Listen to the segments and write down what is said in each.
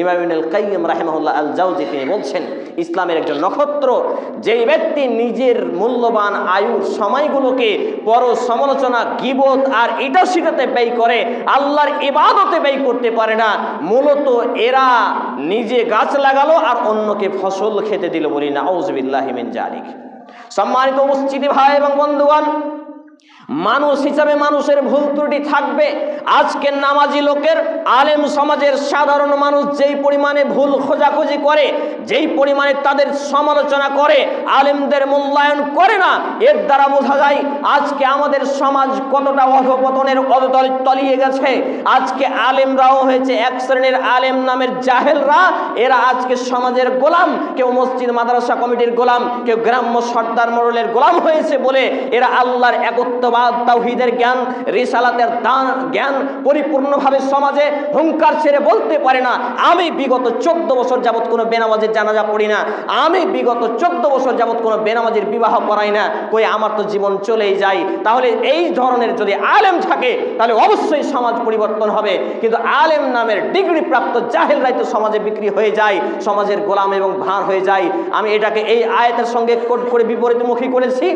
ইমাম ইবনুল কাইয়্যিম রাহিমাহুল্লাহ আল জাওজি তিনি বলছেন, ইসলামের একজন নক্ষত্র যেই ব্যক্তি নিজের মূল্যবান আয়ুর সময়গুলোকে পর সমালোচনা, গীবত আর এটা সেটাতে ব্যয় করে, আল্লাহর ইবাদতে ব্যয় করতে পারে না, মূলত এরা নিজে গাছ লাগালো আর অন্যকে ফসল খেতে দিল। বলি নাউযুবিল্লাহি মিন যালিক। সম্মানিত উপস্থিতি ভাই এবং বন্ধুগণ, মানুষ হিসাবে মানুষের ভুল ত্রুটি থাকবে। আজকের নামাজি লোকের, আলেম সমাজের সাধারণ মানুষ যেই পরিমাণে ভুল খোঁজাখুঁজি করে, যেই পরিমাণে তাদের সমালোচনা করে, আলেমদের মূল্যায়ন করে না, এর দ্বারা বোঝা যায় আজকে আমাদের সমাজ কতটা অধপতনের অধতলে তলিয়ে গেছে। আজকে আলেমরাও হয়েছে এক শ্রেণীর আলেম নামের জাহেলরা, এরা আজকে সমাজের গোলাম, কেউ মসজিদ মাদ্রাসা কমিটির গোলাম, কেউ গ্রাম্য সর্দার মোড়লের গোলাম হয়েছে বলে এরা আল্লাহর একত্ববাদ, তাওহীদের জ্ঞান, রিসালাতের জ্ঞান পরিপূর্ণভাবে সমাজে হুঙ্কার ছেড়ে বলতে পারে না। আমি বিগত 14 বছর যাবৎ কোনো বেনামাজির জানাজা পড়ি না, আমি বিগত 14 বছর যাবৎ কোনো বেনামাজির বিবাহ করাই না, কই আমার তো জীবন চলেই যায়। তাহলে এই ধরনের যদি আলেম থাকে তাহলে অবশ্যই সমাজ পরিবর্তন হবে। কিন্তু আলেম নামের ডিগ্রি প্রাপ্ত জাহেলরাই তো সমাজে বিক্রি হয়ে যায়, সমাজের গোলাম এবং ভাঁড় হয়ে যায়। আমি এটাকে এই আয়াতের সঙ্গে কোট করে বিপরীতমুখী করেছি।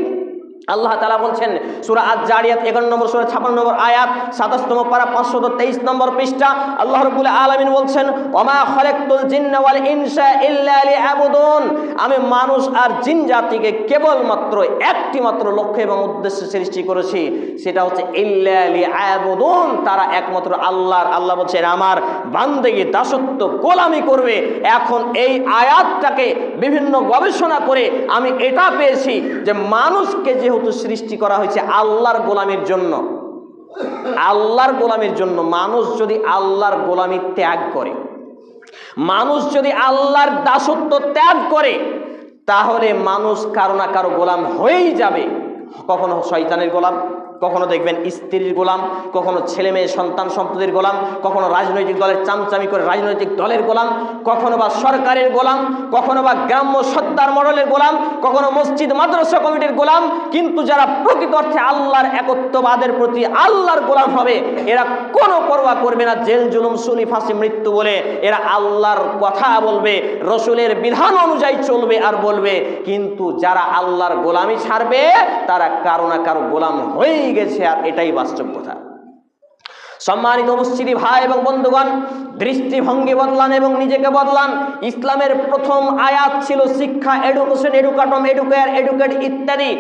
আল্লাহ তাআলা বলছেন সূরা আয-যারিয়াত 11 নম্বর সূরা 56 নম্বর আয়াত 27তম পারা 523 নম্বর পৃষ্ঠা, আল্লাহ রাব্বুল আলামিন বলছেন, ওমা খালাকতুল জিন্না ওয়াল ইনসা ইল্লা লিয়াবুদুন, আমি মানুষ আর জিন জাতিকে কেবলমাত্র একটি মাত্র লক্ষ্য এবং উদ্দেশ্যে সৃষ্টি করেছি, সেটা হচ্ছে ইল্লা লিয়াবুদুন, তারা একমাত্র আল্লাহর, আল্লাহ বলছেন আমার বান্দেগী দাসত্ব গোলামি করবে। এখন এই আয়াতটাকে বিভিন্ন গবেষণা করে আমি এটা পেয়েছি যে মানুষকে যেহেতু সৃষ্টি করা হয়েছে আল্লাহর গোলামির জন্য, আল্লাহর গোলামির জন্য, মানুষ যদি আল্লাহর গোলামি ত্যাগ করে, মানুষ যদি আল্লাহর দাসত্ব ত্যাগ করে, তাহলে মানুষ কারো না কারো গোলাম হয়েই যাবে। কখনো শয়তানের গোলাম, কখনো দেখবেন স্ত্রীর গোলাম, কখনো ছেলে মেয়ে সন্তান সম্পত্তির গোলাম, কখনো রাজনৈতিক দলের চামচামি করে রাজনৈতিক দলের গোলাম, কখনো বা সরকারের গোলাম, কখনো বা গ্রাম্য সর্দার মডেলের গোলাম, কখনো মসজিদ মাদ্রাসা কমিটির গোলাম। কিন্তু যারা প্রকৃত অর্থে আল্লাহর একত্ববাদের প্রতি আল্লাহর গোলাম হবে, এরা কোনো পরোয়া করবে না জেল জুলুম সুলি ফাঁসি মৃত্যু বলে, এরা আল্লাহর কথা বলবে, রসুলের বিধান অনুযায়ী চলবে আর বলবে। কিন্তু যারা আল্লাহর গোলামি ছাড়বে তারা কারো না কারো গোলাম হয়েই গেছে, আর এটাই বাস্তব কথা। সম্মানিত উপস্থিতি ভাই এবং বন্ধুগণ, দৃষ্টিভঙ্গি বদলান এবং নিজেকে বদলান। ইসলামের প্রথম আয়াত ছিল শিক্ষা, এডুকেশন, এডুকাটম, এডুকেয়ার, এডুকেট ইত্যাদি।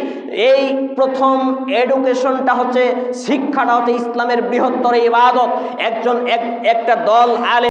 এই প্রথম এডুকেশনটা হচ্ছে, শিক্ষাটা হচ্ছে ইসলামের বৃহত্তর ইবাদত। একটা দল আলেম